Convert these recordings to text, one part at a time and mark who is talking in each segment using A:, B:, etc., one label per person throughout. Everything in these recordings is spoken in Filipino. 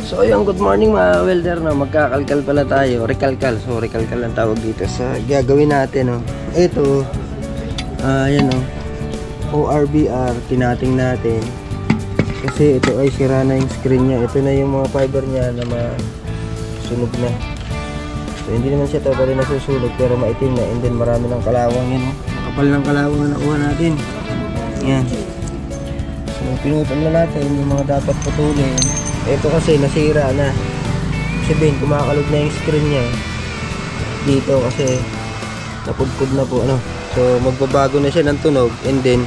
A: So ayun, good morning mga welder, no? Magkakalkal pala tayo, rekalkal. So rekalkal ang tawag dito sa gagawin natin, no? Ito, ayan, no? ORBR, tinating natin. Kasi ito ay sira na yung screen niya. Ito na yung mga fiber niya na masunog na. So hindi naman siya totally nasusunog pero maitim na. And then marami ng kalawang yun, no? Makapal ng kalawang na nakuha natin. Yan. So pinutol na natin yung mga dapat putulin. Ito kasi nasira na. Sabihin, kumakalog na yung screen niya dito kasi napudpud na po, ano. So magbabago na siya ng tunog. And then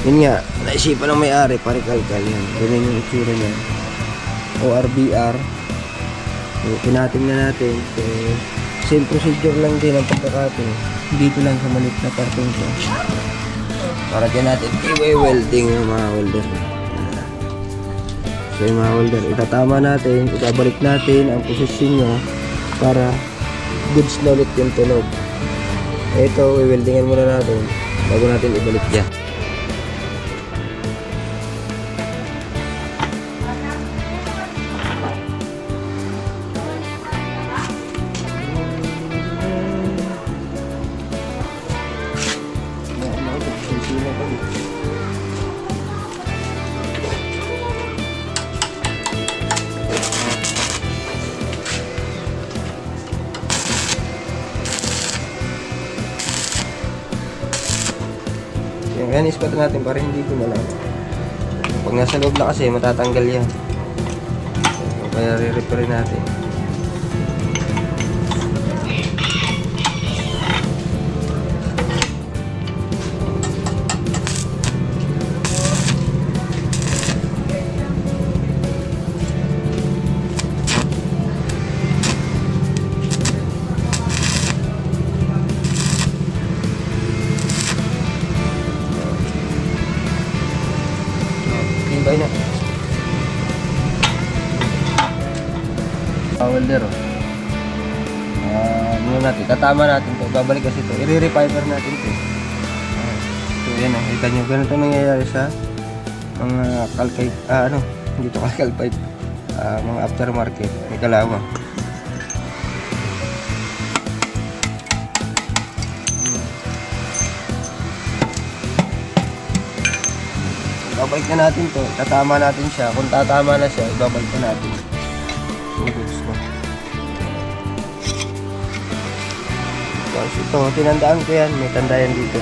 A: yun nga, naisipan ng may-ari, parikalkal yan. Ganyan yung itsura niya. ORBR. So pinating na natin. So same procedure lang din ang pagkakating. Dito lang sa maliit na partong ito. Para dyan natin i-welding yung mga welder. So yung mga welder, itatama natin, ibabalik natin ang posisyon nyo para goods na ulit yung tunog. Ito, i-weldingan muna natin bago natin ibalik dyan. Yan, ispat natin para hindi gumalaw. Pag nasa loob na kasi matatanggal yan. So, kaya re-repair natin. Bye na. Welder, muna natin, tatama natin to, babalik kasi to, i-refiber natin to. So yan, kita nyo, ganito nangyayari sa mga kalkay, dito kalkal pipe, mga aftermarket, may kalawang. Babalik na natin to, tatama natin siya. Kung tatama na siya, ibabalik na natin. Goods ko. Tapos ito, tinandaan ko yan. May tanda yan dito.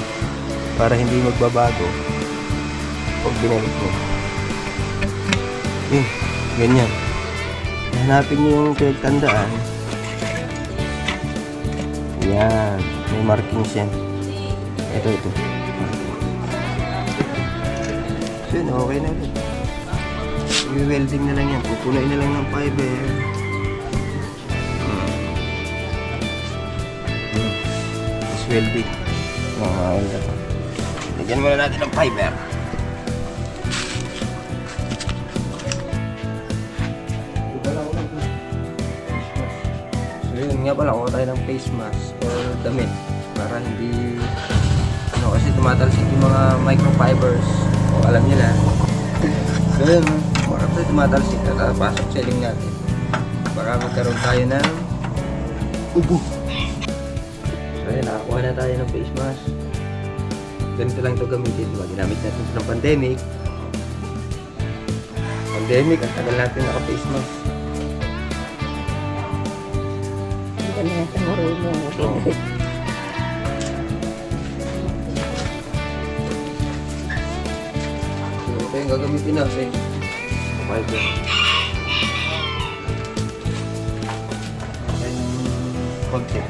A: Para hindi magbabago pag binalik mo. Ganyan. Hanapin nyo yung pinagtandaan. Yan. May markings yan. Ito. So yun, okay na ulit. I-welding na lang yan. Pupunain na lang ng fiber. Tapos welding. Lagyan muna natin ng fiber. So yun nga pala, kuha tayo ng face mask or damit para hindi kasi tumatalsik yung mga microfibers. O, alam nyo na. So yun, baka tayo tumatalsik na tapasok sa iling natin. Baka magkaroon tayo ng ubo. So yun, nakakuha na tayo ng face mask. Ganito lang ito gamitin. Diba? Ginamit natin ito ng pandemic. Ang tagal natin naka-face mask.
B: Hindi ka na natin marunong.
A: Ito yung gagamitin natin. Fiber. Okay, konti.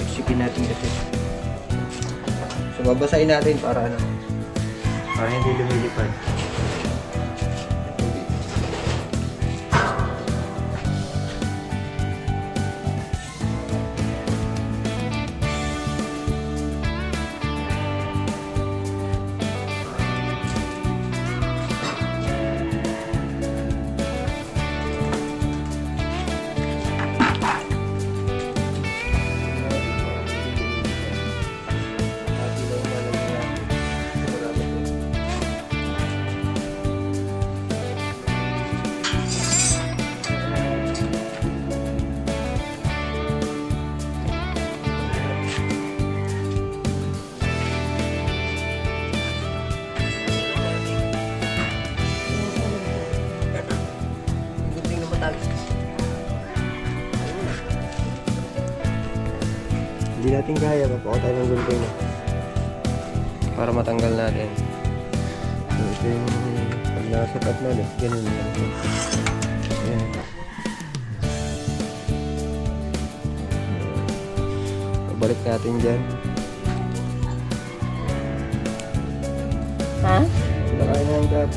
A: Siksikin natin kasi. So babasahin natin para hindi lumilipad. Hindi natin kaya, papakuha tayo ng gunting na. Para matanggal natin. So, ito yung pag nasa top na ulit, ganun lang. Ayan. Balik natin dyan.
B: Ha?
A: Nakain na ang gabi.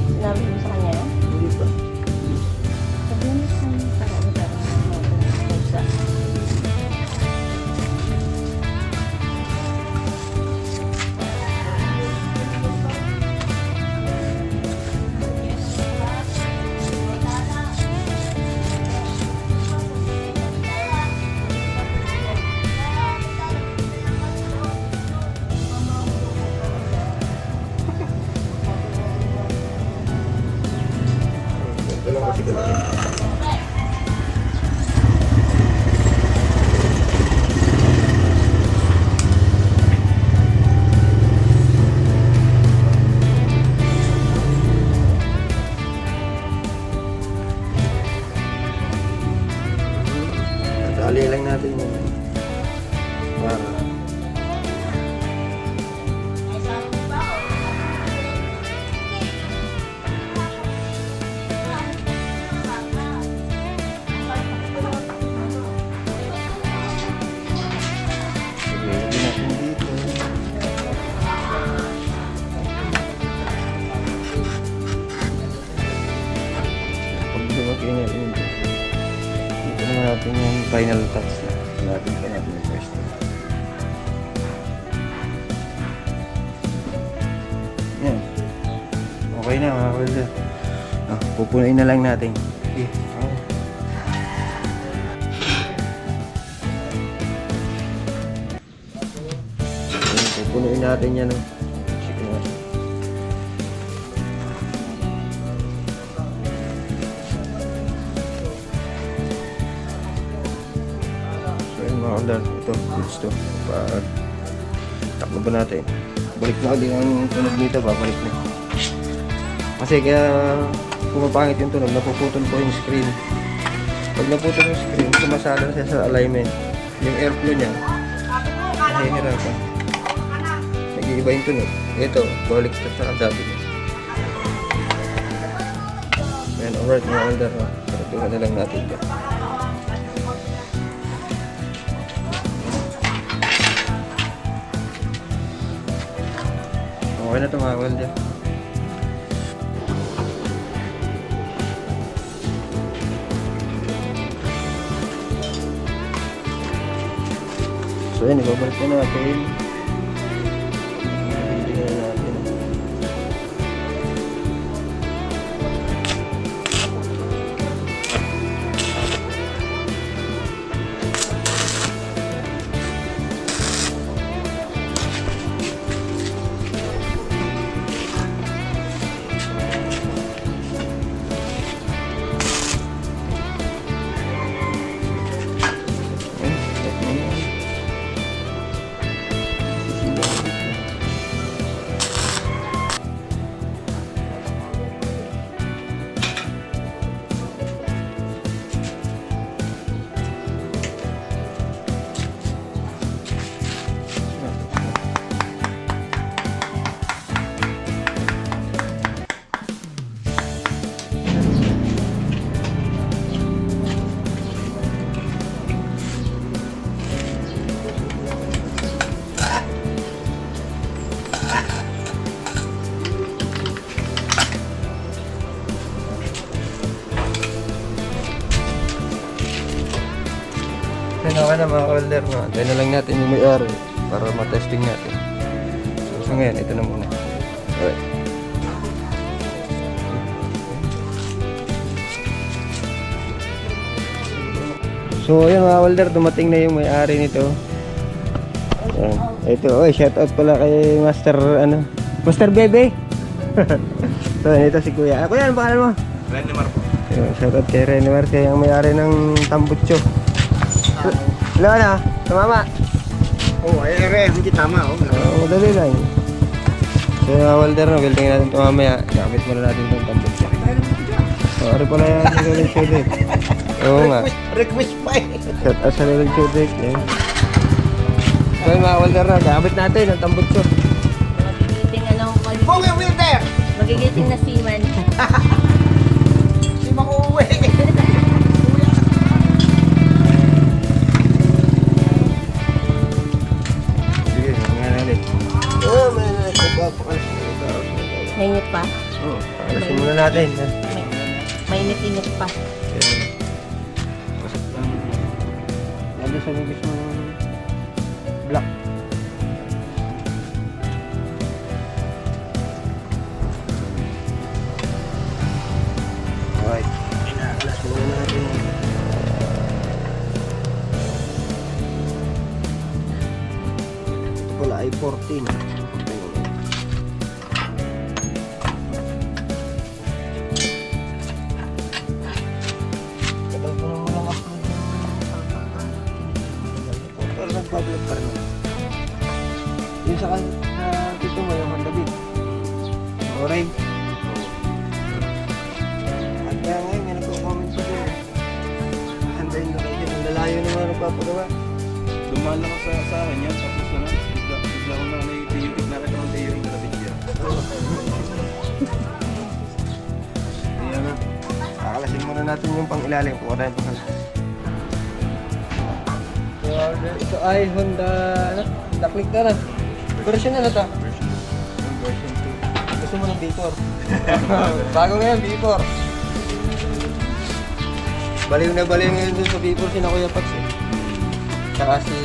B: Sinabi mo sa kanya?
A: Hindi pa.
B: Sabihin mo sa kanya para pusa.
A: Ito lang kasi ganun. Tali lang natin yun. Para. Sige, lagyan natin dito. Pag lumaki na yun, dito naman natin yung final touch na. Natin pa natin yung first one. Yan. Okay na mga welder. Pupunuin na lang natin. Okay. Pupunuin natin yan. Sige nga. So yun mga welder. Ito, goods to. Takbo ba natin? Balik na ulit ang tunog nito. Babalik na. Kasi kaya pumapangit yung tunog, napuputol po yung screen. Pag naputol yung screen, sumasala siya sa alignment. Yung airflow niya, nahihirapan. Nag-iiba yung tunog. Ito, balik ito sa dati. Ayan, alright mga older. Saratuhan na lang natin dyan. Okay na ito mga welder. So yun, ibabalik na natin. Hindi na natin. Okay na mga welder, no? Antayin na lang natin yung may-ari para matesting natin. So ngayon, ito na muna. Alright. So ayun mga welder, dumating na yung may-ari nito. Ayan. Ito, shout out pala kay Master, Master Bebe. So ito si Kuya. Kuya, ano pangalan mo?
C: Renemar po.
A: Shout out kay Renemar, kaya yung may-ari ng Tambutso. Wala na, tumama.
C: Oh, hindi tama.
A: Madali lang. So welder na, welding natin ito mamaya. Nakapit muna natin itong Tambutso. Ari pala yan, si Leleng Chudek. Oo nga.
C: Request pa eh.
A: Shout out sa Leleng Chudek. So yun mga welder na, gamit natin ang tambutso.
B: Magigiting
C: Bongga Wilder!
B: magigiting na seaman.
C: Si Mang uuwi!
A: Sige, mga nalit. Oh, may nalit.
B: Mainit pa.
A: Oo, alasin muna natin.
B: Mainit-init pa.
A: Lalo sa nabis mo ng black. Alright. Alas muna natin. Ito pala ay 14. Tagal ko nang walang upload ng pero nag-public pa rin. Yung sa tito mo, yung Handabit. Oray. At kaya ngayon, may nagko-comment pa din. Handayin na kayo. Ang lalayo naman nagpapagawa.
D: Dumaan lang ako sa akin yan, tapos ano, bigla ko na may tiyurik, nakita kong tiyurik na labit yan.
A: Ayan na. Kakalasin muna natin yung pang-ilalim. Kuha tayo pang-ilalim. So, ito ay Honda, ano? Honda Click na lang. Version na to? Version 2. Gusto mo ng V4? Bago ngayon, V4. Baliw na baliw ngayon dun sa V4 si na Kuya Pax eh. Tsaka si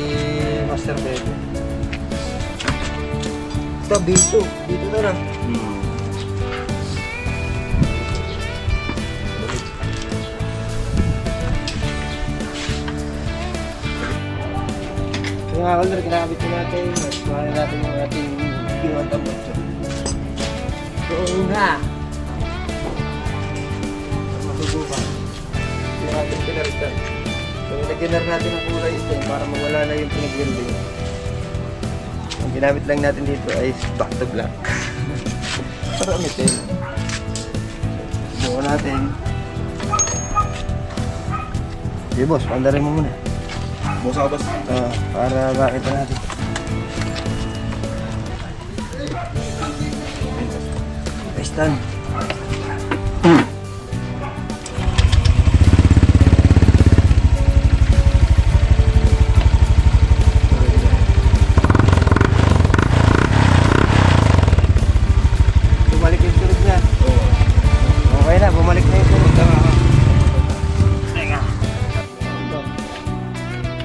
A: Master Bebe. Ito, V2. V2 na lang. So mga kalder, kinakabit ko natin. Kuha na natin yung ating ginawan tambutso. So nga! Masubukan. Hindi natin pinaritan. So nilagyan natin ang kulay ito para mawala na yung pinag-welding. Ang ginamit lang natin dito ay back to black. Para umitin. Subukan natin. Sige boss, pandarin mo muna.
D: Boss ako, boss.
A: Para makita natin. Stand. Bumalik yung sunod niya. Okay na, bumalik na yung sunod. Teka.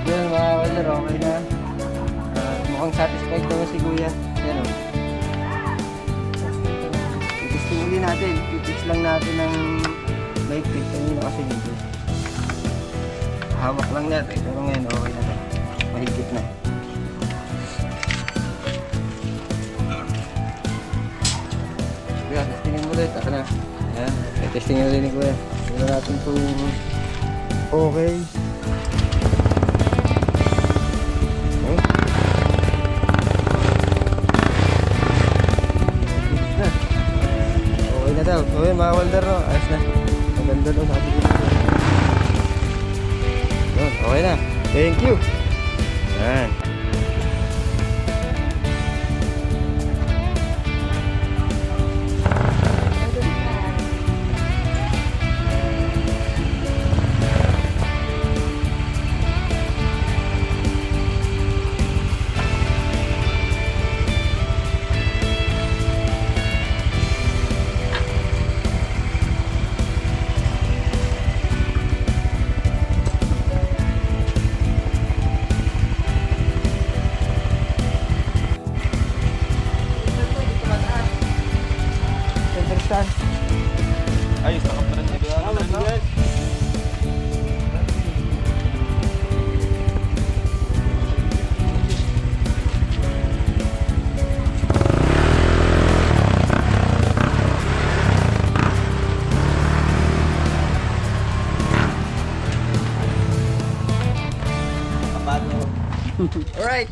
A: Yun mga kawalar, okay na. Mukhang satisfied naman si Kuya. Yan o. Itesting uli natin. Pipix lang natin ng mahigpit. Kanina kasi hindi. Hawak lang natin. Pero ngayon okay na to. Mahigpit na. Kuya, testingin mo ulit. Taka na. Yan. Testingin ulit ni Kuya. Tignan natin kung okay. Okay na daw. So yun mga welder, no? Ayos na. Maganda daw sabi ko. Yun, okay na. Thank you. Yan. Understand?
D: Ayos, nakaparan na ba? Ano na?
A: Alright.